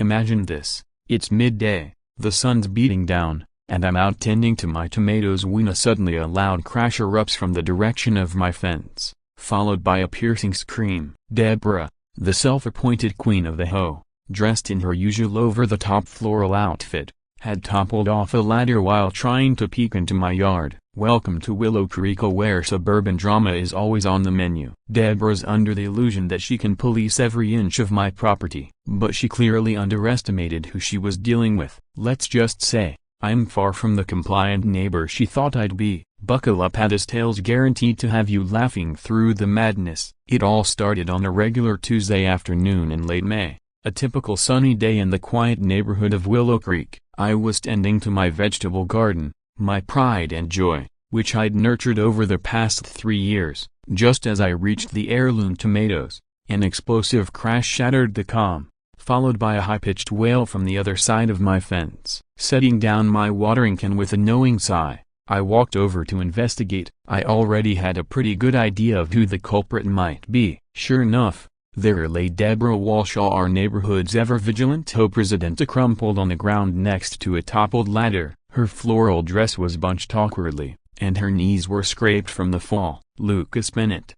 Imagine this. It's midday, the sun's beating down, and I'm out tending to my tomatoes when suddenly a loud crash erupts from the direction of my fence, followed by a piercing scream. Deborah, the self-appointed queen of the Ho, dressed in her usual over-the-top floral outfit, had toppled off a ladder while trying to peek into my yard. Welcome to Willow Creek, where suburban drama is always on the menu. Deborah's under the illusion that she can police every inch of my property, but she clearly underestimated who she was dealing with. Let's just say, I'm far from the compliant neighbor she thought I'd be. Buckle up, as this tale's guaranteed to have you laughing through the madness. It all started on a regular Tuesday afternoon in late May, a typical sunny day in the quiet neighborhood of Willow Creek. I was tending to my vegetable garden, my pride and joy, which I'd nurtured over the past 3 years. Just as I reached the heirloom tomatoes, an explosive crash shattered the calm, followed by a high-pitched wail from the other side of my fence. Setting down my watering can with a knowing sigh, I walked over to investigate. I already had a pretty good idea of who the culprit might be. Sure enough, there lay Deborah Walshaw, our neighborhood's ever-vigilant Ho-president, crumpled on the ground next to a toppled ladder. Her floral dress was bunched awkwardly, and her knees were scraped from the fall. Lucas Bennett,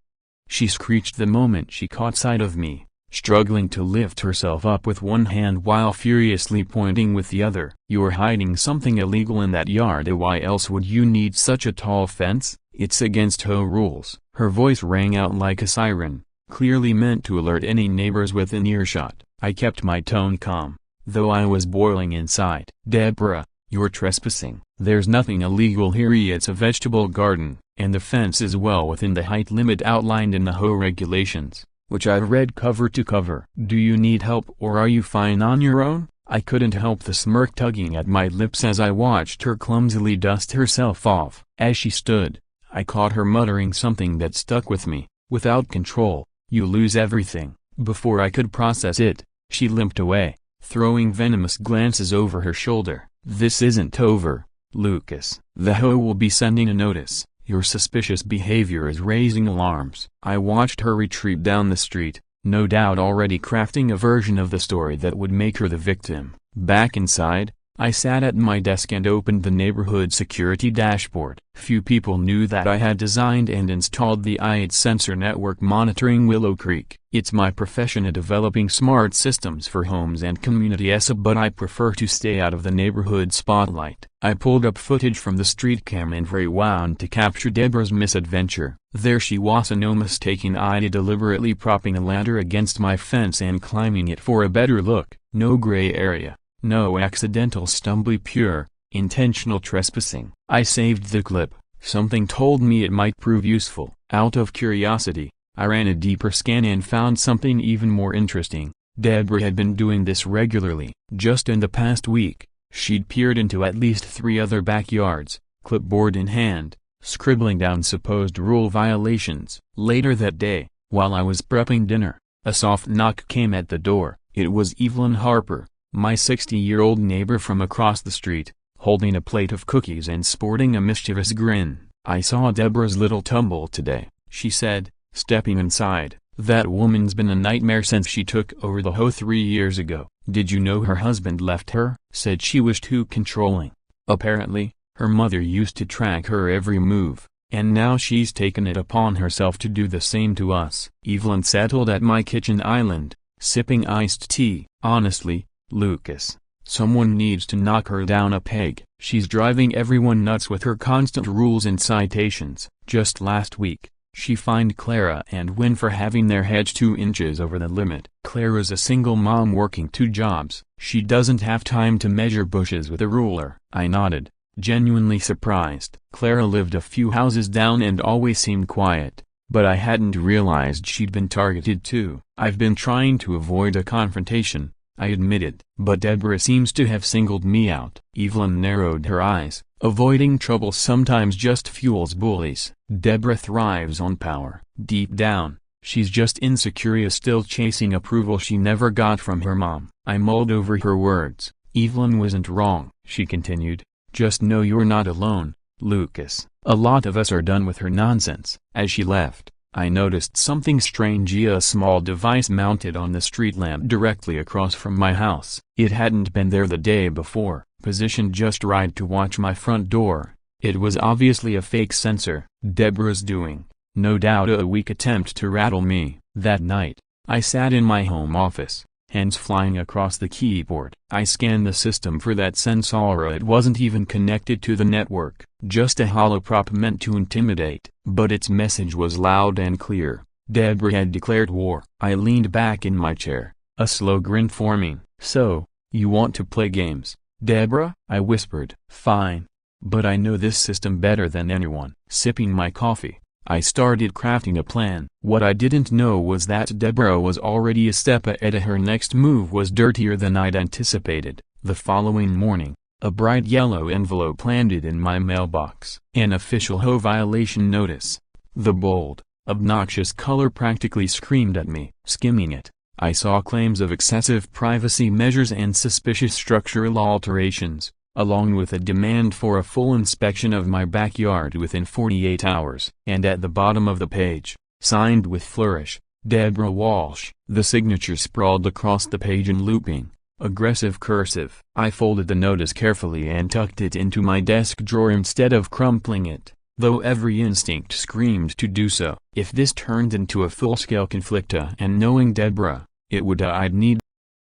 she screeched the moment she caught sight of me, struggling to lift herself up with one hand while furiously pointing with the other. You're hiding something illegal in that yard. Why else would you need such a tall fence? It's against Ho rules. Her voice rang out like a siren, clearly meant to alert any neighbors within earshot. I kept my tone calm, though I was boiling inside. Deborah, you're trespassing. There's nothing illegal here. It's a vegetable garden, and the fence is well within the height limit outlined in the Ho regulations, which I've read cover to cover. Do you need help, or are you fine on your own? I couldn't help the smirk tugging at my lips as I watched her clumsily dust herself off. As she stood, I caught her muttering something that stuck with me. Without control, you lose everything. Before I could process it, she limped away, throwing venomous glances over her shoulder. This isn't over, Lucas. The Ho will be sending a notice. Your suspicious behavior is raising alarms. I watched her retreat down the street, no doubt already crafting a version of the story that would make her the victim. Back inside, I sat at my desk and opened the neighborhood security dashboard. Few people knew that I had designed and installed the IAD sensor network monitoring Willow Creek. It's my profession at developing smart systems for homes and communities, but I prefer to stay out of the neighborhood spotlight. I pulled up footage from the street cam and rewound to capture Deborah's misadventure. There she was, no mistaking idea, deliberately propping a ladder against my fence and climbing it for a better look. No gray area. No accidental stumbling, pure, intentional trespassing. I saved the clip. Something told me it might prove useful. Out of curiosity, I ran a deeper scan and found something even more interesting. Deborah had been doing this regularly. Just in the past week, she'd peered into at least 3 other backyards, clipboard in hand, scribbling down supposed rule violations. Later that day, while I was prepping dinner, a soft knock came at the door. It was Evelyn Harper, my 60-year-old neighbor from across the street, holding a plate of cookies and sporting a mischievous grin. I saw Deborah's little tumble today, she said, stepping inside. That woman's been a nightmare since she took over the Ho 3 years ago. Did you know her husband left her? Said she was too controlling. Apparently, her mother used to track her every move, and now she's taken it upon herself to do the same to us. Evelyn settled at my kitchen island, sipping iced tea. Honestly, Lucas, someone needs to knock her down a peg. She's driving everyone nuts with her constant rules and citations. Just last week, she fined Clara and Wynn for having their hedge 2 inches over the limit. Clara's a single mom working 2 jobs. She doesn't have time to measure bushes with a ruler. I nodded, genuinely surprised. Clara lived a few houses down and always seemed quiet, but I hadn't realized she'd been targeted too. I've been trying to avoid a confrontation, I admitted, but Deborah seems to have singled me out. Evelyn narrowed her eyes. Avoiding trouble sometimes just fuels bullies. Deborah thrives on power. Deep down, she's just insecure, still chasing approval she never got from her mom. I mulled over her words. Evelyn wasn't wrong, she continued. Just know you're not alone, Lucas. A lot of us are done with her nonsense. As she left, I noticed something strange: a small device mounted on the street lamp directly across from my house. It hadn't been there the day before, positioned just right to watch my front door. It was obviously a fake sensor. Deborah's doing, no doubt a weak attempt to rattle me. That night, I sat in my home office, hands flying across the keyboard. I scanned the system for that sensor. It wasn't even connected to the network, just a hollow prop meant to intimidate. But its message was loud and clear. Deborah had declared war. I leaned back in my chair, a slow grin forming. "So, you want to play games, Deborah?" I whispered. "Fine. But I know this system better than anyone." Sipping my coffee, I started crafting a plan. What I didn't know was that Deborah was already a step ahead. Her next move was dirtier than I'd anticipated. The following morning, a bright yellow envelope landed in my mailbox. An official HOA violation notice. The bold, obnoxious color practically screamed at me. Skimming it, I saw claims of excessive privacy measures and suspicious structural alterations, along with a demand for a full inspection of my backyard within 48 hours. And at the bottom of the page, signed with flourish, Deborah Walsh. The signature sprawled across the page in looping, aggressive cursive. I folded the notice carefully and tucked it into my desk drawer instead of crumpling it, though every instinct screamed to do so. If this turned into a full-scale conflict, and knowing Deborah, it would I'd need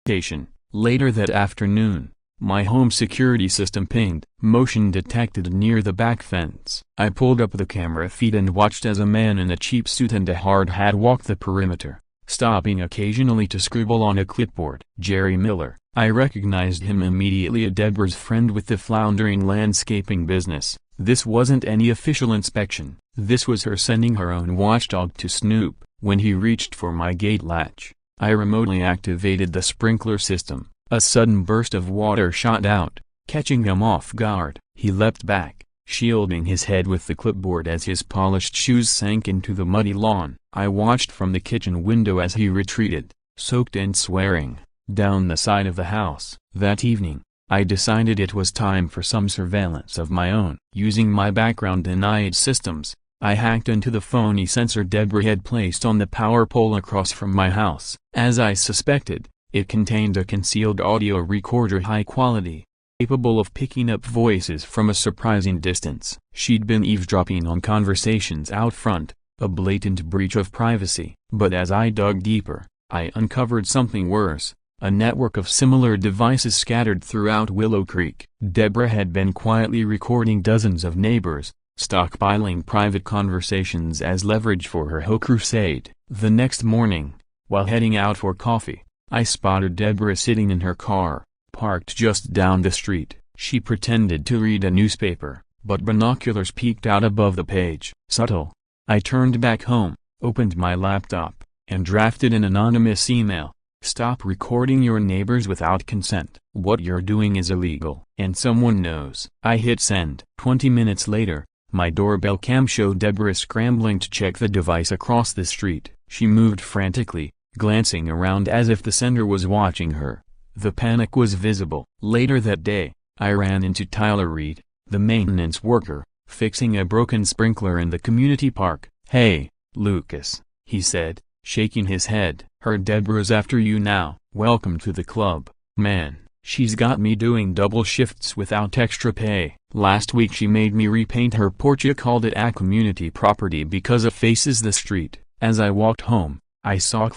medication. Later that afternoon, my home security system pinged. Motion detected near the back fence. I pulled up the camera feed and watched as a man in a cheap suit and a hard hat walked the perimeter, stopping occasionally to scribble on a clipboard. Jerry Miller. I recognized him immediately, Deborah's friend with the floundering landscaping business. This wasn't any official inspection. This was her sending her own watchdog to snoop. When he reached for my gate latch, I remotely activated the sprinkler system. A sudden burst of water shot out, catching him off guard. He leapt back, shielding his head with the clipboard as his polished shoes sank into the muddy lawn. I watched from the kitchen window as he retreated, soaked and swearing, down the side of the house. That evening, I decided it was time for some surveillance of my own. Using my background in AI systems, I hacked into the phony sensor Deborah had placed on the power pole across from my house. As I suspected, it contained a concealed audio recorder, high quality, capable of picking up voices from a surprising distance. She'd been eavesdropping on conversations out front, a blatant breach of privacy. But as I dug deeper, I uncovered something worse, a network of similar devices scattered throughout Willow Creek. Deborah had been quietly recording dozens of neighbors, stockpiling private conversations as leverage for her HOA crusade. The next morning, while heading out for coffee, I spotted Deborah sitting in her car, parked just down the street. She pretended to read a newspaper, but binoculars peeked out above the page. Subtle. I turned back home, opened my laptop, and drafted an anonymous email. "Stop recording your neighbors without consent. What you're doing is illegal, and someone knows." I hit send. 20 minutes later, my doorbell cam showed Deborah scrambling to check the device across the street. She moved frantically, glancing around as if the sender was watching her. The panic was visible. Later that day, I ran into Tyler Reed, the maintenance worker, fixing a broken sprinkler in the community park. "Hey, Lucas," he said, shaking his head. "Heard Deborah's after you now." "Welcome to the club, man. She's got me doing double shifts without extra pay. Last week she made me repaint her porch. You called it a community property because it faces the street." As I walked home, I saw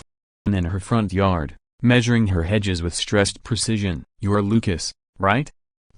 in her front yard, measuring her hedges with stressed precision. "You're Lucas, right?"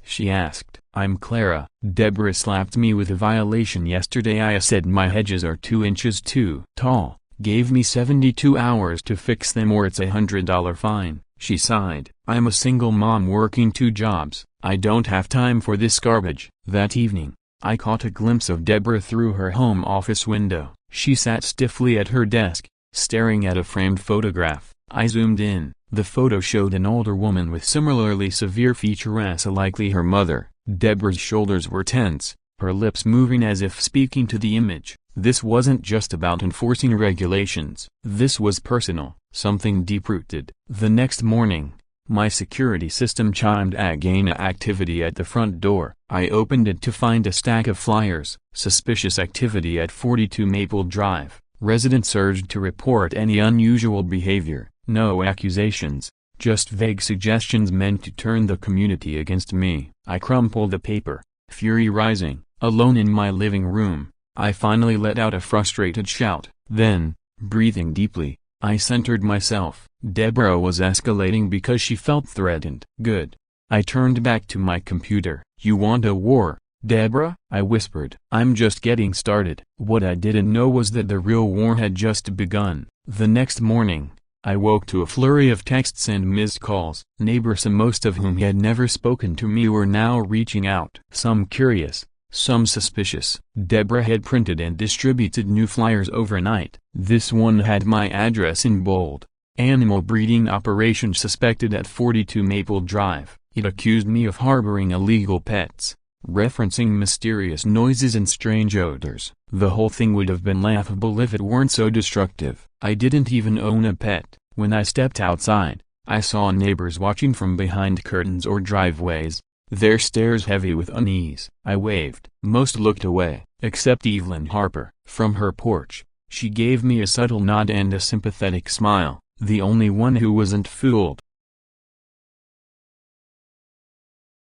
she asked. "I'm Clara." "Deborah slapped me with a violation yesterday," I said. "My hedges are 2 inches too tall. Gave me 72 hours to fix them or it's a $100 fine." She sighed. "I'm a single mom working 2 jobs. I don't have time for this garbage." That evening, I caught a glimpse of Deborah through her home office window. She sat stiffly at her desk, staring at a framed photograph. I zoomed in. The photo showed an older woman with similarly severe features, likely her mother. Deborah's shoulders were tense, her lips moving as if speaking to the image. This wasn't just about enforcing regulations. This was personal, something deep-rooted. The next morning, my security system chimed again. Activity at the front door. I opened it to find a stack of flyers. "Suspicious activity at 42 Maple Drive. Residents urged to report any unusual behavior. No accusations, just vague suggestions meant to turn the community against me. I crumpled the paper, fury rising. Alone in my living room, I finally let out a frustrated shout. Then, breathing deeply, I centered myself. Deborah was escalating because she felt threatened. Good. I turned back to my computer. You want a war, Deborah? I whispered. I'm just getting started. What I didn't know was that the real war had just begun. The next morning, I woke to a flurry of texts and missed calls. Neighbors, most of whom had never spoken to me, were now reaching out. Some curious, some suspicious. Deborah had printed and distributed new flyers overnight. This one had my address in bold. Animal breeding operation suspected at 42 Maple Drive. It accused me of harboring illegal pets, referencing mysterious noises and strange odors. The whole thing would have been laughable if it weren't so destructive. I didn't even own a pet. When I stepped outside, I saw neighbors watching from behind curtains or driveways, their stares heavy with unease. I waved. Most looked away, except Evelyn Harper. From her porch, she gave me a subtle nod and a sympathetic smile, the only one who wasn't fooled.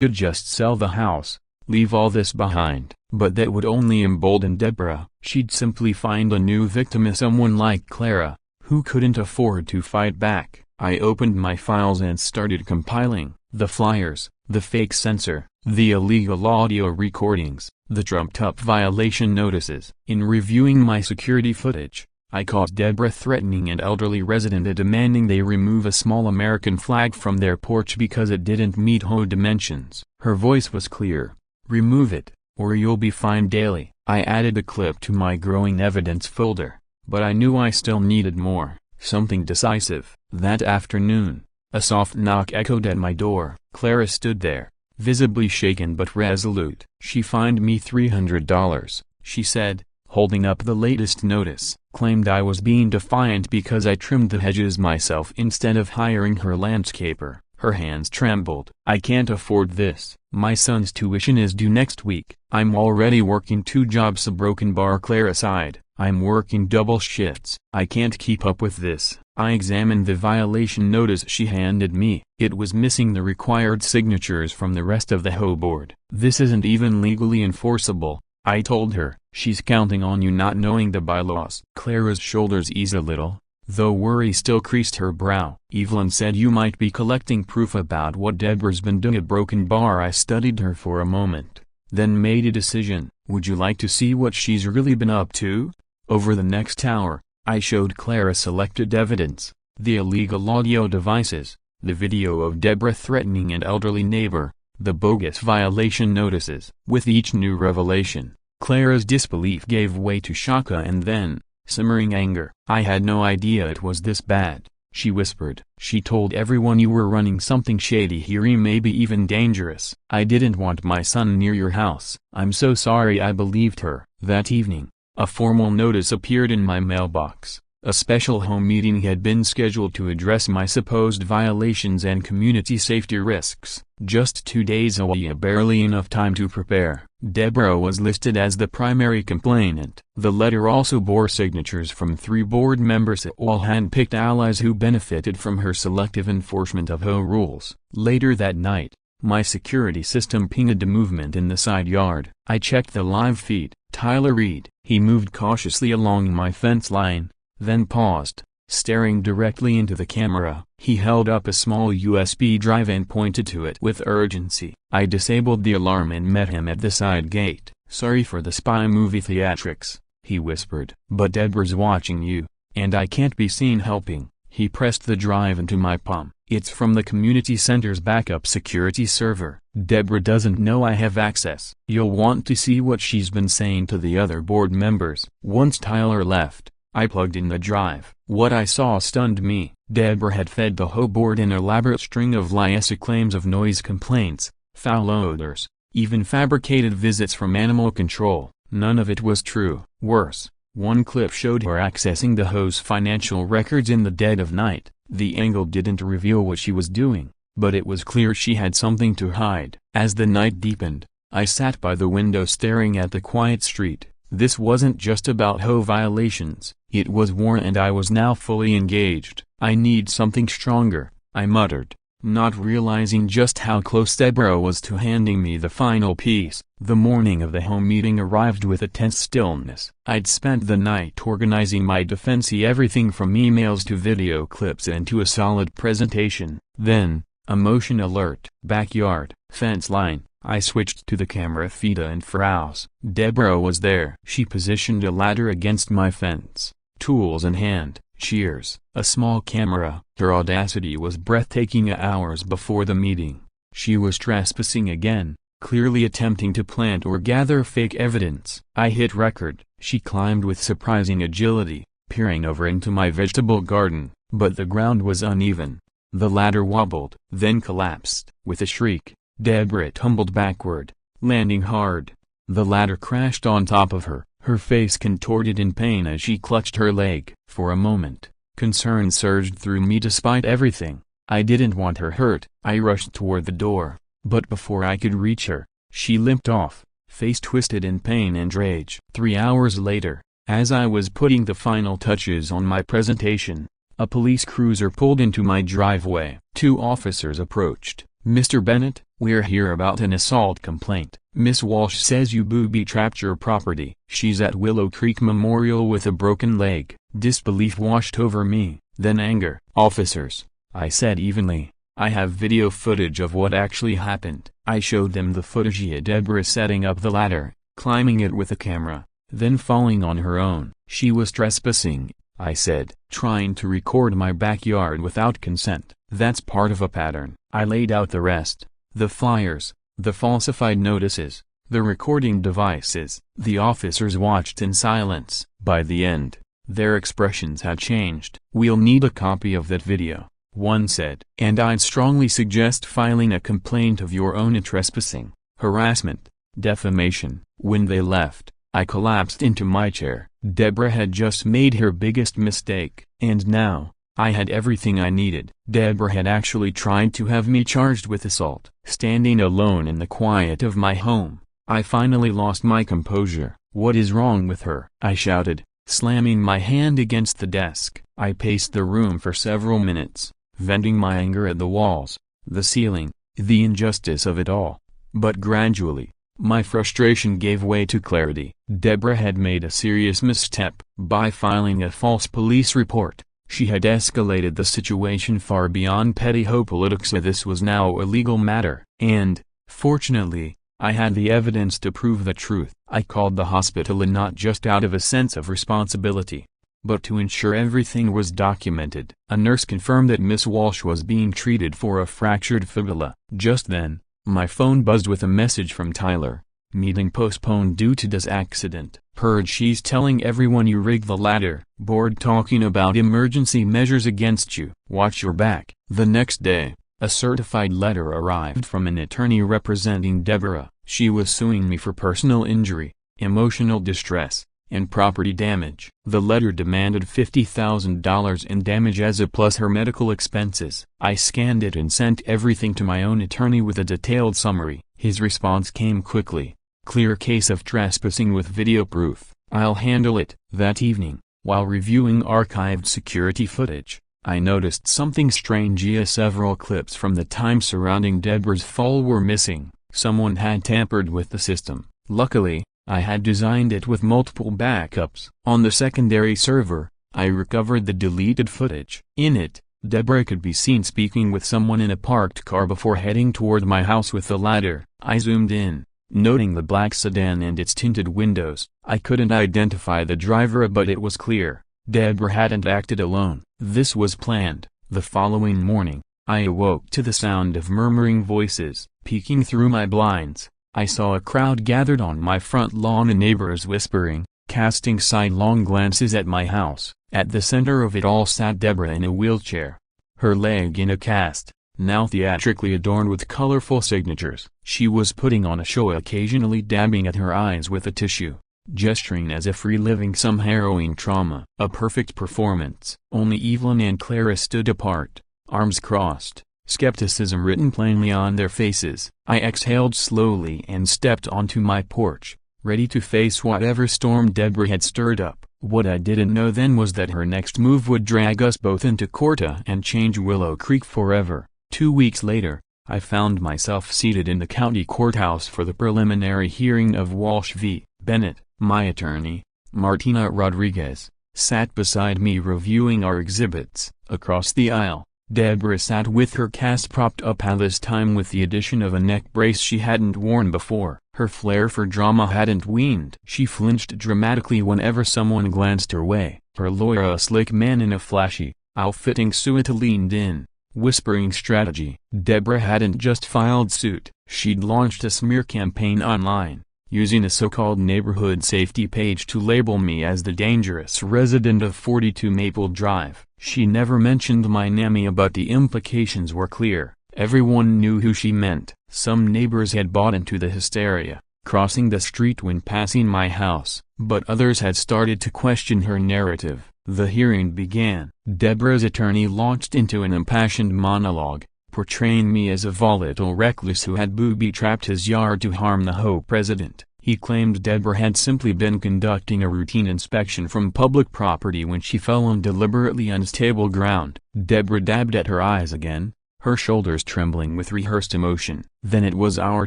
Could just sell the house, leave all this behind. But that would only embolden Deborah. She'd simply find a new victim, someone like Clara, who couldn't afford to fight back. I opened my files and started compiling the flyers, the fake censor, the illegal audio recordings, the trumped-up violation notices. In reviewing my security footage, I caught Deborah threatening an elderly resident, demanding they remove a small American flag from their porch because it didn't meet HOA dimensions. Her voice was clear. Remove it, or you'll be fined daily. I added a clip to my growing evidence folder, but I knew I still needed more, something decisive. That afternoon, a soft knock echoed at my door. Clara stood there, visibly shaken but resolute. She fined me $300, she said, holding up the latest notice. Claimed I was being defiant because I trimmed the hedges myself instead of hiring her landscaper. Her hands trembled. I can't afford this. My son's tuition is due next week. I'm already working 2 jobs. A broken bar. Clara sighed. I'm working double shifts. I can't keep up with this. I examined the violation notice she handed me. It was missing the required signatures from the rest of the HOA board. This isn't even legally enforceable, I told her. She's counting on you not knowing the bylaws. Clara's shoulders eased a little, though worry still creased her brow. Evelyn said you might be collecting proof about what Deborah's been doing at Broken Bar. I studied her for a moment, then made a decision. Would you like to see what she's really been up to? Over the next hour, I showed Clara selected evidence, the illegal audio devices, the video of Deborah threatening an elderly neighbor, the bogus violation notices. With each new revelation, Clara's disbelief gave way to shock and then, simmering anger. I had no idea it was this bad, she whispered. She told everyone you were running something shady here, maybe even dangerous. I didn't want my son near your house. I'm so sorry. I believed her. That evening, a formal notice appeared in my mailbox. A special home meeting had been scheduled to address my supposed violations and community safety risks. Just 2 days away, barely enough time to prepare. Deborah was listed as the primary complainant. The letter also bore signatures from 3 board members, all hand-picked allies who benefited from her selective enforcement of HOA rules. Later that night, my security system pinged a movement in the side yard. I checked the live feed. Tyler Reed. He moved cautiously along my fence line, then paused, staring directly into the camera. He held up a small USB drive and pointed to it with urgency. I disabled the alarm and met him at the side gate. Sorry for the spy movie theatrics, he whispered. But Deborah's watching you, and I can't be seen helping. He pressed the drive into my palm. It's from the community center's backup security server. Deborah doesn't know I have access. You'll want to see what she's been saying to the other board members. Once Tyler left, I plugged in the drive. What I saw stunned me. Deborah had fed the HOA board an elaborate string of lies, claims of noise complaints, foul odors, even fabricated visits from animal control. None of it was true. Worse, one clip showed her accessing the HOA's financial records in the dead of night. The angle didn't reveal what she was doing, but it was clear she had something to hide. As the night deepened, I sat by the window staring at the quiet street. This wasn't just about HOA violations, it was war, and I was now fully engaged. "I need something stronger," I muttered, not realizing just how close Deborah was to handing me the final piece. The morning of the home meeting arrived with a tense stillness. I'd spent the night organizing my defense, everything from emails to video clips, into a solid presentation. Then, a motion alert. Backyard, fence line. I switched to the camera feed and froze. Deborah was there. She positioned a ladder against my fence, tools in hand, shears, a small camera. Her audacity was breathtaking. Hours before the meeting, she was trespassing again, clearly attempting to plant or gather fake evidence. I hit record. She climbed with surprising agility, peering over into my vegetable garden, but the ground was uneven. The ladder wobbled, then collapsed. With a shriek, Deborah tumbled backward, landing hard. The ladder crashed on top of her, her face contorted in pain as she clutched her leg. For a moment, concern surged through me. Despite everything, I didn't want her hurt. I rushed toward the door, but before I could reach her, she limped off, face twisted in pain and rage. 3 hours later, as I was putting the final touches on my presentation, a police cruiser pulled into my driveway. 2 officers approached. "Mr. Bennett, we're here about an assault complaint. Miss Walsh says you booby-trapped your property. She's at Willow Creek Memorial with a broken leg." Disbelief washed over me, then anger. "Officers," I said evenly, "I have video footage of what actually happened." I showed them the footage of Deborah setting up the ladder, climbing it with a camera, then falling on her own. "She was trespassing," I said, "trying to record my backyard without consent. That's part of a pattern." I laid out the rest: the flyers, the falsified notices, the recording devices. The officers watched in silence. By the end, their expressions had changed. "We'll need a copy of that video," one said. "And I'd strongly suggest filing a complaint of your own trespassing, harassment, defamation." When they left, I collapsed into my chair. Deborah had just made her biggest mistake. And now, I had everything I needed. Deborah had actually tried to have me charged with assault. Standing alone in the quiet of my home, I finally lost my composure. "What is wrong with her?" I shouted, slamming my hand against the desk. I paced the room for several minutes, venting my anger at the walls, the ceiling, the injustice of it all. But gradually, my frustration gave way to clarity. Deborah had made a serious misstep. By filing a false police report, she had escalated the situation far beyond petty HOA politics. This was now a legal matter. And, fortunately, I had the evidence to prove the truth. I called the hospital, and not just out of a sense of responsibility, but to ensure everything was documented. A nurse confirmed that Miss Walsh was being treated for a fractured fibula. Just then, my phone buzzed with a message from Tyler. "Meeting postponed due to this accident. Purge, she's telling everyone you rigged the ladder. Board talking about emergency measures against you. Watch your back." The next day, a certified letter arrived from an attorney representing Deborah. She was suing me for personal injury, emotional distress, and property damage. The letter demanded $50,000 in damages plus her medical expenses. I scanned it and sent everything to my own attorney with a detailed summary. His response came quickly: "Clear case of trespassing with video proof. I'll handle it." That evening, while reviewing archived security footage, I noticed something strange. Several clips from the time surrounding Deborah's fall were missing. Someone had tampered with the system. Luckily, I had designed it with multiple backups. On the secondary server, I recovered the deleted footage. In it, Deborah could be seen speaking with someone in a parked car before heading toward my house with the ladder. I zoomed in, noting the black sedan and its tinted windows. I couldn't identify the driver, but it was clear Deborah hadn't acted alone. This was planned. The following morning, I awoke to the sound of murmuring voices. Peeking through my blinds, I saw a crowd gathered on my front lawn, and neighbors whispering, casting sidelong glances at my house. At the center of it all sat Deborah in a wheelchair, her leg in a cast, now theatrically adorned with colorful signatures. She was putting on a show, occasionally dabbing at her eyes with a tissue, gesturing as if reliving some harrowing trauma. A perfect performance. Only Evelyn and Clara stood apart, arms crossed, skepticism written plainly on their faces. I exhaled slowly and stepped onto my porch, ready to face whatever storm Deborah had stirred up. What I didn't know then was that her next move would drag us both into court and change Willow Creek forever. 2 weeks later, I found myself seated in the county courthouse for the preliminary hearing of Walsh v. Bennett. My attorney, Martina Rodriguez, sat beside me reviewing our exhibits. Across the aisle, Deborah sat with her cast propped up, this time with the addition of a neck brace she hadn't worn before. Her flair for drama hadn't waned. She flinched dramatically whenever someone glanced her way. Her lawyer, a slick man in a flashy, ill-fitting suit, leaned in, whispering strategy. Deborah hadn't just filed suit, she'd launched a smear campaign online, using a so-called neighborhood safety page to label me as the dangerous resident of 42 Maple Drive. She never mentioned my name, but the implications were clear. Everyone knew who she meant. Some neighbors had bought into the hysteria, crossing the street when passing my house, but others had started to question her narrative. The hearing began. Deborah's attorney launched into an impassioned monologue, portraying me as a volatile recluse who had booby-trapped his yard to harm the HOA president. He claimed Deborah had simply been conducting a routine inspection from public property when she fell on deliberately unstable ground. Deborah dabbed at her eyes again, her shoulders trembling with rehearsed emotion. Then it was our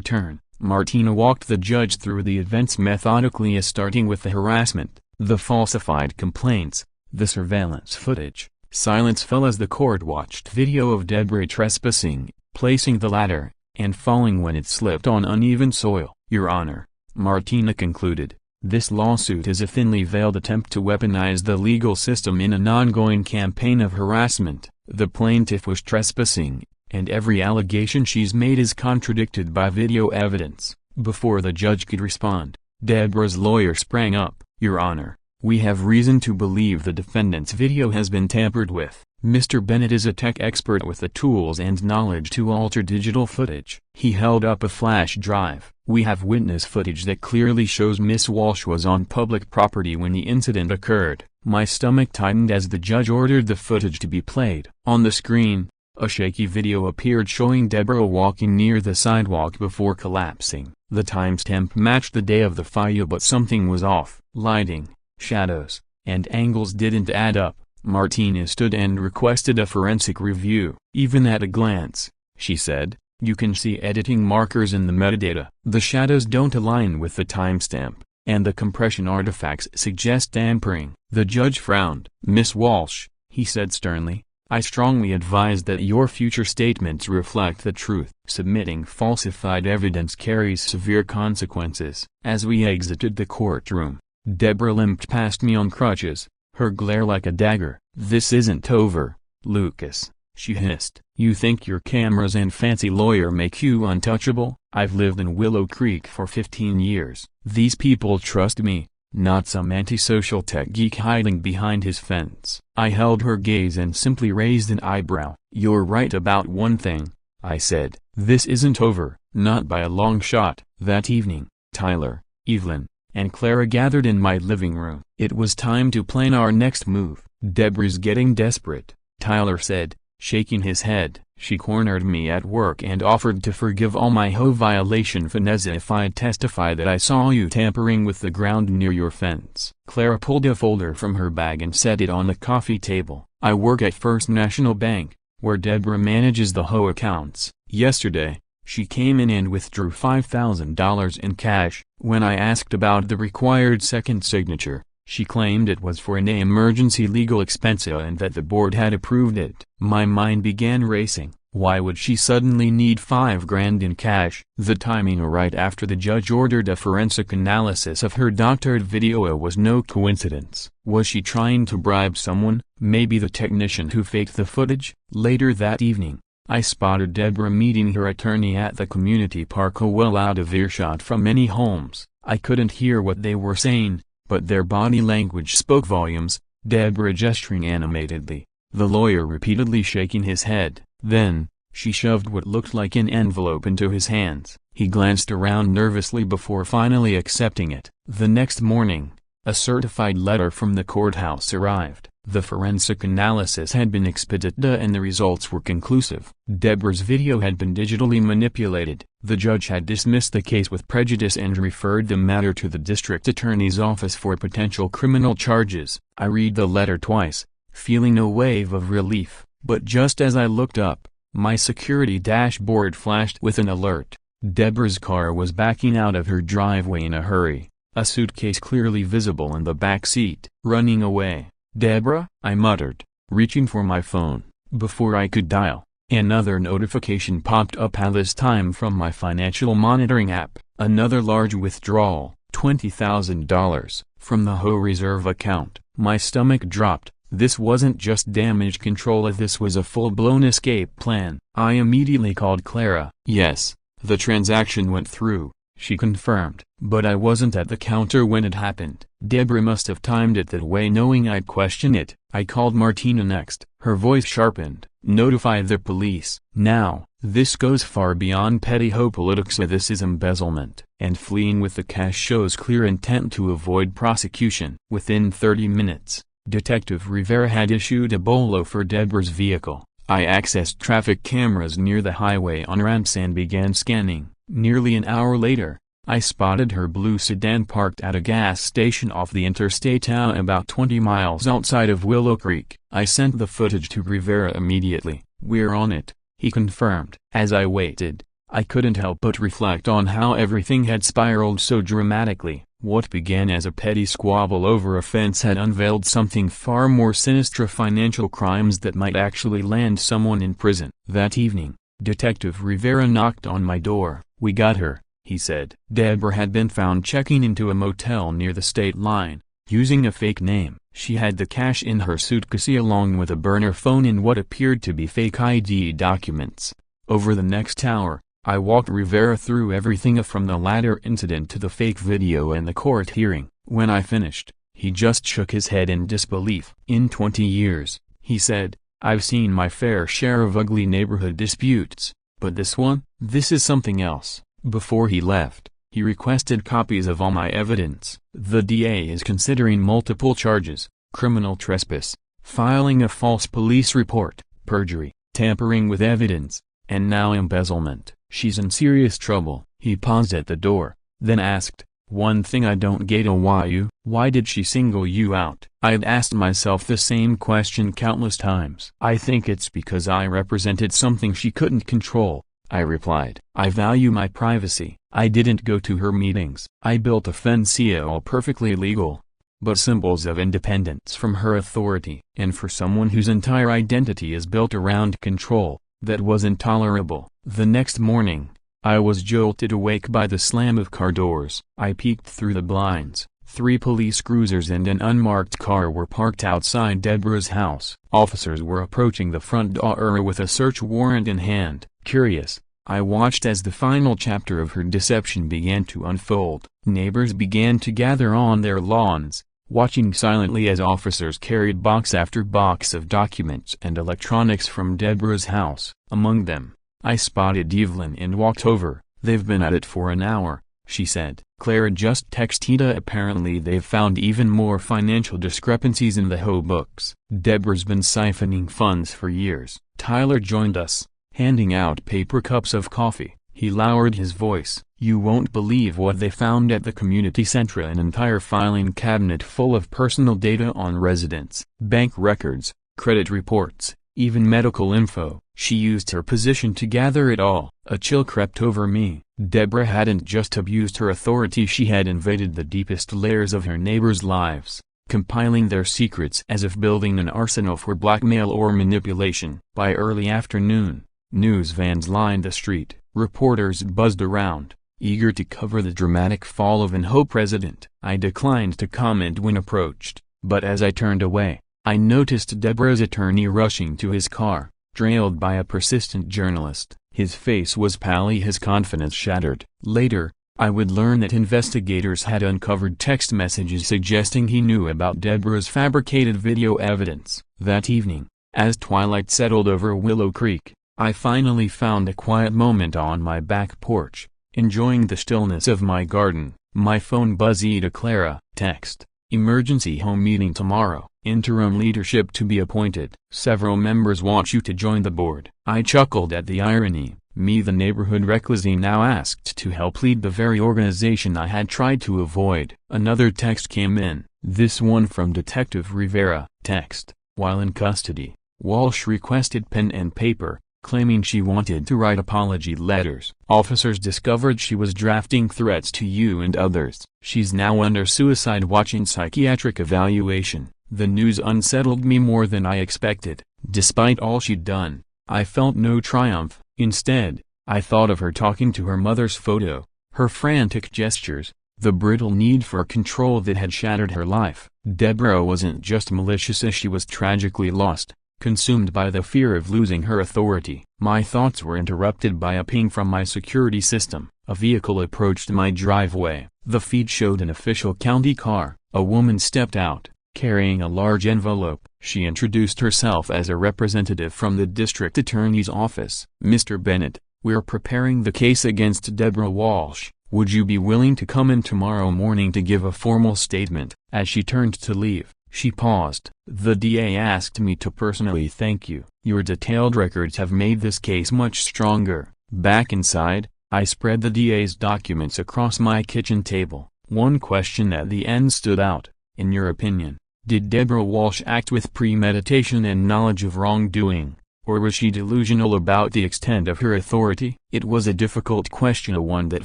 turn. Martina walked the judge through the events methodically, starting with the harassment, the falsified complaints, the surveillance footage. Silence fell as the court watched video of Deborah trespassing, placing the ladder, and falling when it slipped on uneven soil. Your Honor, Martina concluded, this lawsuit is a thinly veiled attempt to weaponize the legal system in an ongoing campaign of harassment. The plaintiff was trespassing, and every allegation she's made is contradicted by video evidence. Before the judge could respond, Deborah's lawyer sprang up. Your Honor, we have reason to believe the defendant's video has been tampered with. Mr. Bennett is a tech expert with the tools and knowledge to alter digital footage. He held up a flash drive. We have witness footage that clearly shows Miss Walsh was on public property when the incident occurred. My stomach tightened as the judge ordered the footage to be played. On the screen, a shaky video appeared showing Deborah walking near the sidewalk before collapsing. The timestamp matched the day of the fire, but something was off. Lighting, shadows, and angles didn't add up. Martina stood and requested a forensic review. Even at a glance, she said, you can see editing markers in the metadata. The shadows don't align with the timestamp, and the compression artifacts suggest tampering. The judge frowned. Miss Walsh, he said sternly, I strongly advise that your future statements reflect the truth. Submitting falsified evidence carries severe consequences. As we exited the courtroom, Deborah limped past me on crutches, her glare like a dagger. This isn't over, Lucas, she hissed. You think your cameras and fancy lawyer make you untouchable? I've lived in Willow Creek for 15 years. These people trust me, not some antisocial tech geek hiding behind his fence. I held her gaze and simply raised an eyebrow. You're right about one thing, I said. This isn't over, not by a long shot. That evening, Tyler, Evelyn, and Clara gathered in my living room. It was time to plan our next move. Deborah's getting desperate, Tyler said, shaking his head. She cornered me at work and offered to forgive all my HOA violation Vanessa if I'd testify that I saw you tampering with the ground near your fence. Clara pulled a folder from her bag and set it on the coffee table. I work at First National Bank, where Deborah manages the HOA accounts. Yesterday, she came in and withdrew $5,000 in cash. When I asked about the required second signature, she claimed it was for an emergency legal expense and that the board had approved it. My mind began racing. Why would she suddenly need $5,000 in cash? The timing right after the judge ordered a forensic analysis of her doctored video was no coincidence. Was she trying to bribe someone, maybe the technician who faked the footage? Later that evening, I spotted Deborah meeting her attorney at the community park, well out of earshot from any homes. I couldn't hear what they were saying, but their body language spoke volumes, Deborah gesturing animatedly, the lawyer repeatedly shaking his head. Then, she shoved what looked like an envelope into his hands. He glanced around nervously before finally accepting it. The next morning, A certified letter from the courthouse arrived. The forensic analysis had been expedited and the results were conclusive. Deborah's video had been digitally manipulated. The judge had dismissed the case with prejudice and referred the matter to the district attorney's office for potential criminal charges. I read the letter twice, feeling a wave of relief, but just as I looked up, my security dashboard flashed with an alert. Deborah's car was backing out of her driveway in a hurry, a suitcase clearly visible in the back seat. Running away. "Deborah," I muttered, reaching for my phone. Before I could dial, another notification popped up, this time from my financial monitoring app. Another large withdrawal, $20,000, from the HOA reserve account. My stomach dropped. This wasn't just damage control, this was a full-blown escape plan. I immediately called Clara. "Yes, the transaction went through," she confirmed. "But I wasn't at the counter when it happened." Deborah must have timed it that way, knowing I'd question it. I called Martina next. Her voice sharpened. "Notify the police now. This goes far beyond petty HOA politics. This is embezzlement, and fleeing with the cash shows clear intent to avoid prosecution." Within 30 minutes, Detective Rivera had issued a bolo for Deborah's vehicle. I accessed traffic cameras near the highway on ramps and began scanning. Nearly an hour later, I spotted her blue sedan parked at a gas station off the interstate about 20 miles outside of Willow Creek. I sent the footage to Rivera immediately. "We're on it," he confirmed. As I waited, I couldn't help but reflect on how everything had spiraled so dramatically. What began as a petty squabble over a fence had unveiled something far more sinister: financial crimes that might actually land someone in prison. That evening, Detective Rivera knocked on my door. "We got her," he said. Deborah had been found checking into a motel near the state line, using a fake name. She had the cash in her suitcase along with a burner phone and what appeared to be fake ID documents. Over the next hour, I walked Rivera through everything from the ladder incident to the fake video and the court hearing. When I finished, he just shook his head in disbelief. "In 20 years, he said, "I've seen my fair share of ugly neighborhood disputes, but this is something else." Before he left, he requested copies of all my evidence. "The DA is considering multiple charges: criminal trespass, filing a false police report, perjury, tampering with evidence, and now embezzlement. She's in serious trouble." He paused at the door, then asked, "One thing I don't get, why did she single you out?" I'd asked myself the same question countless times. "I think it's because I represented something she couldn't control," I replied. "I value my privacy. I didn't go to her meetings. I built a fence, all perfectly legal, but symbols of independence from her authority. And for someone whose entire identity is built around control, that was intolerable." The next morning, I was jolted awake by the slam of car doors. I peeked through the blinds. 3 police cruisers and an unmarked car were parked outside Deborah's house. Officers were approaching the front door with a search warrant in hand. Curious, I watched as the final chapter of her deception began to unfold. Neighbors began to gather on their lawns, watching silently as officers carried box after box of documents and electronics from Deborah's house. Among them, I spotted Evelyn and walked over. "They've been at it for an hour," she said. Clara just texted Ida. "Apparently they've found even more financial discrepancies in the HOA books. Deborah's been siphoning funds for years." Tyler joined us, handing out paper cups of coffee. He lowered his voice. "You won't believe what they found at the community center: an entire filing cabinet full of personal data on residents, bank records, credit reports, even medical info." She used her position to gather it all. A chill crept over me. Deborah hadn't just abused her authority, she had invaded the deepest layers of her neighbors' lives, compiling their secrets as if building an arsenal for blackmail or manipulation. By early afternoon, news vans lined the street. Reporters buzzed around, eager to cover the dramatic fall of an HOA president. I declined to comment when approached, but as I turned away, I noticed Deborah's attorney rushing to his car, trailed by a persistent journalist. His face was pale, his confidence shattered. Later, I would learn that investigators had uncovered text messages suggesting he knew about Deborah's fabricated video evidence. That evening, as twilight settled over Willow Creek, I finally found a quiet moment on my back porch, enjoying the stillness of my garden. My phone buzzed. "Clara." Text. Emergency home meeting tomorrow. Interim leadership to be appointed. Several members want you to join the board. I chuckled at the irony. Me, the neighborhood recluse, now asked to help lead the very organization I had tried to avoid. Another text came in, this one from Detective Rivera. Text: while in custody, Walsh requested pen and paper, claiming she wanted to write apology letters. Officers discovered she was drafting threats to you and others. She's now under suicide watch and psychiatric evaluation. The news unsettled me more than I expected. Despite all she'd done, I felt no triumph. Instead, I thought of her talking to her mother's photo, her frantic gestures, the brittle need for control that had shattered her life. Deborah wasn't just malicious, as she was tragically lost, consumed by the fear of losing her authority. My thoughts were interrupted by a ping from my security system. A vehicle approached my driveway. The feed showed an official county car. A woman stepped out, carrying a large envelope. She introduced herself as a representative from the district attorney's office. Mr. Bennett, we're preparing the case against Deborah Walsh. Would you be willing to come in tomorrow morning to give a formal statement? As she turned to leave, she paused. The DA asked me to personally thank you. Your detailed records have made this case much stronger. Back inside, I spread the DA's documents across my kitchen table. One question at the end stood out. In your opinion, did Deborah Walsh act with premeditation and knowledge of wrongdoing, or was she delusional about the extent of her authority? It was a difficult question, one that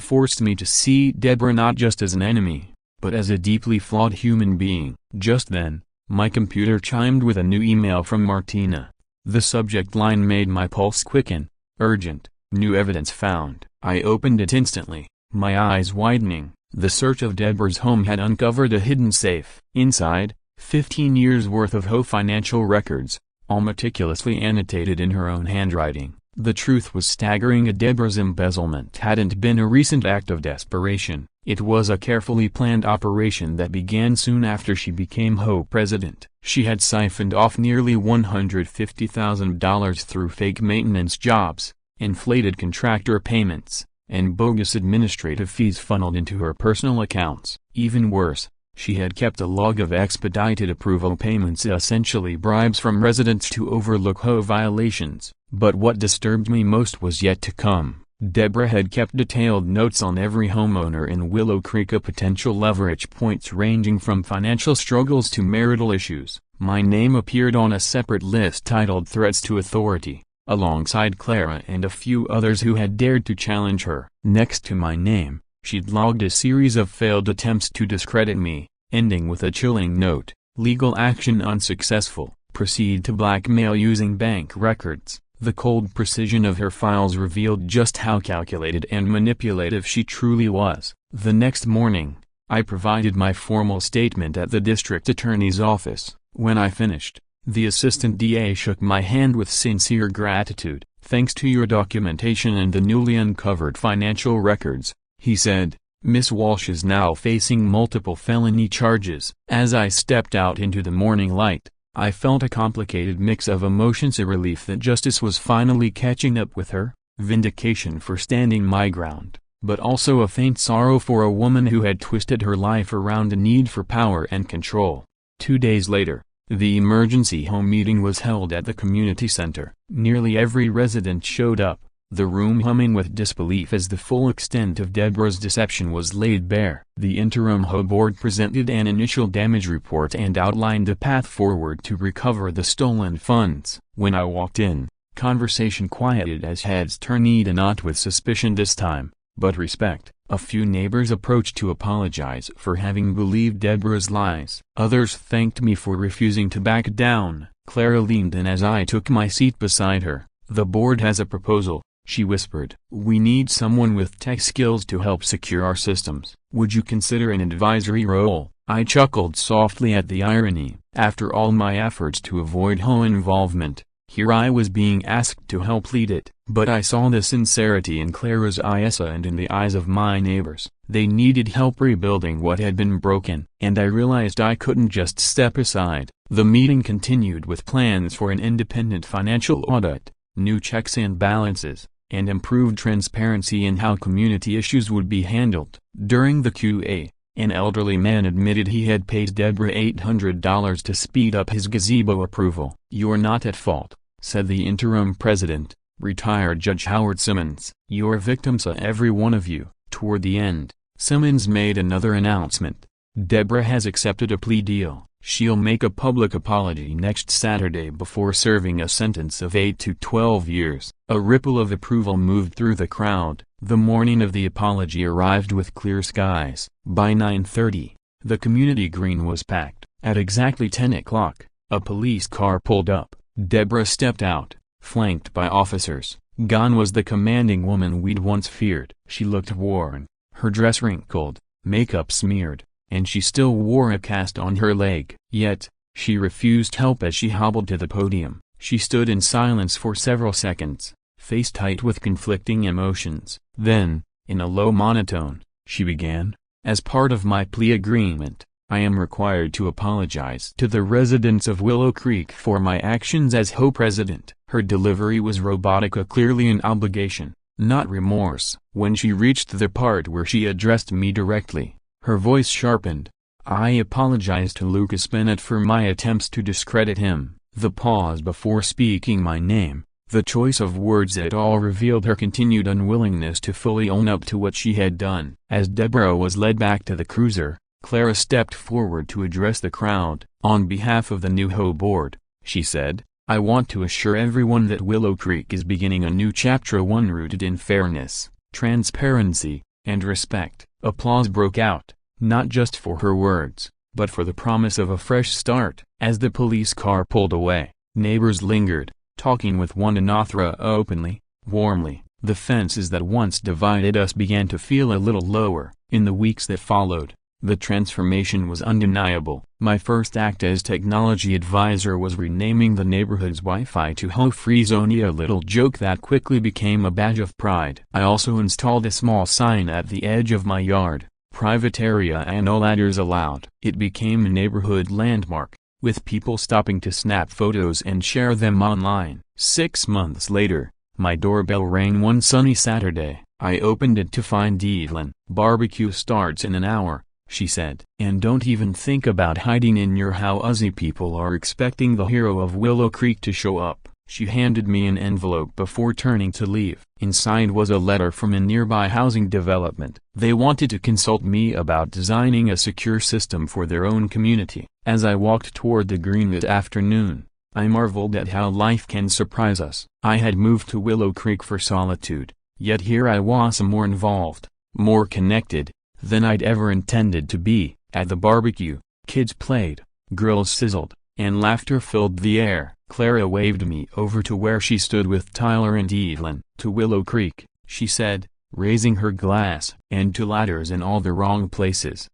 forced me to see Deborah not just as an enemy, but as a deeply flawed human being. Just then, my computer chimed with a new email from Martina. The subject line made my pulse quicken. Urgent, new evidence found. I opened it instantly, my eyes widening. The search of Deborah's home had uncovered a hidden safe. Inside, 15 years worth of HOA financial records, all meticulously annotated in her own handwriting. The truth was staggering. Deborah's embezzlement hadn't been a recent act of desperation. It was a carefully planned operation that began soon after she became HOA president. She had siphoned off nearly $150,000 through fake maintenance jobs, inflated contractor payments, and bogus administrative fees funneled into her personal accounts. Even worse, she had kept a log of expedited approval payments, essentially bribes from residents to overlook HOA violations. But what disturbed me most was yet to come. Deborah had kept detailed notes on every homeowner in Willow Creek, potential leverage points ranging from financial struggles to marital issues. My name appeared on a separate list titled Threats to Authority, alongside Clara and a few others who had dared to challenge her. Next to my name, she'd logged a series of failed attempts to discredit me, ending with a chilling note: legal action unsuccessful, proceed to blackmail using bank records. The cold precision of her files revealed just how calculated and manipulative she truly was. The next morning, I provided my formal statement at the district attorney's office. When I finished, the assistant DA shook my hand with sincere gratitude. Thanks to your documentation and the newly uncovered financial records, he said, Miss Walsh is now facing multiple felony charges. As I stepped out into the morning light, I felt a complicated mix of emotions: a relief that justice was finally catching up with her, vindication for standing my ground, but also a faint sorrow for a woman who had twisted her life around a need for power and control. 2 days later, the emergency home meeting was held at the community center. Nearly every resident showed up, the room humming with disbelief as the full extent of Deborah's deception was laid bare. The interim HOA board presented an initial damage report and outlined a path forward to recover the stolen funds. When I walked in, conversation quieted as heads turned, not with suspicion this time, but respect. A few neighbors approached to apologize for having believed Deborah's lies. Others thanked me for refusing to back down. Clara leaned in as I took my seat beside her. The board has a proposal, she whispered. We need someone with tech skills to help secure our systems. Would you consider an advisory role? I chuckled softly at the irony. After all my efforts to avoid HOA involvement, here I was being asked to help lead it. But I saw the sincerity in Clara's eyes and in the eyes of my neighbors. They needed help rebuilding what had been broken, and I realized I couldn't just step aside. The meeting continued with plans for an independent financial audit, new checks and balances, and improved transparency in how community issues would be handled. During the Q&A, An elderly man admitted he had paid Deborah $800 to speed up his gazebo approval. "You're not at fault," said the interim president, retired Judge Howard Simmons. "Your victims, every one of you." Toward the end, Simmons made another announcement. "Deborah has accepted a plea deal. She'll make a public apology next Saturday before serving a sentence of 8 to 12 years. A ripple of approval moved through the crowd. The morning of the apology arrived with clear skies. By 9:30, the community green was packed. At exactly 10 o'clock, a police car pulled up. Deborah stepped out, flanked by officers. Gone was the commanding woman we'd once feared. She looked worn, her dress wrinkled, makeup smeared, and she still wore a cast on her leg. Yet, she refused help as she hobbled to the podium. She stood in silence for several seconds, face tight with conflicting emotions. Then, in a low monotone, she began, "As part of my plea agreement, I am required to apologize to the residents of Willow Creek for my actions as HOA president." Her delivery was robotic, clearly an obligation, not remorse. When she reached the part where she addressed me directly, her voice sharpened. "I apologize to Lucas Bennett for my attempts to discredit him." The pause before speaking my name, the choice of words that all revealed her continued unwillingness to fully own up to what she had done. As Deborah was led back to the cruiser, Clara stepped forward to address the crowd. "On behalf of the new HOA board," she said, "I want to assure everyone that Willow Creek is beginning a new chapter, one rooted in fairness, transparency, and respect." Applause broke out, not just for her words, but for the promise of a fresh start. As the police car pulled away, neighbors lingered, talking with one another openly, warmly. The fences that once divided us began to feel a little lower. In the weeks that followed, the transformation was undeniable. My first act as technology advisor was renaming the neighborhood's Wi-Fi to HOA Free Zone, a little joke that quickly became a badge of pride. I also installed a small sign at the edge of my yard, "Private area and no ladders allowed." It became a neighborhood landmark, with people stopping to snap photos and share them online. 6 months later, my doorbell rang one sunny Saturday. I opened it to find Evelyn. "Barbecue starts in an hour," she said. "And don't even think about hiding in your house. People are expecting the hero of Willow Creek to show up." She handed me an envelope before turning to leave. Inside was a letter from a nearby housing development. They wanted to consult me about designing a secure system for their own community. As I walked toward the green that afternoon, I marveled at how life can surprise us. I had moved to Willow Creek for solitude, yet here I was more involved, more connected, than I'd ever intended to be. At the barbecue, kids played, grills sizzled, and laughter filled the air. Clara waved me over to where she stood with Tyler and Evelyn. "To Willow Creek," she said, raising her glass. "And to ladders in all the wrong places."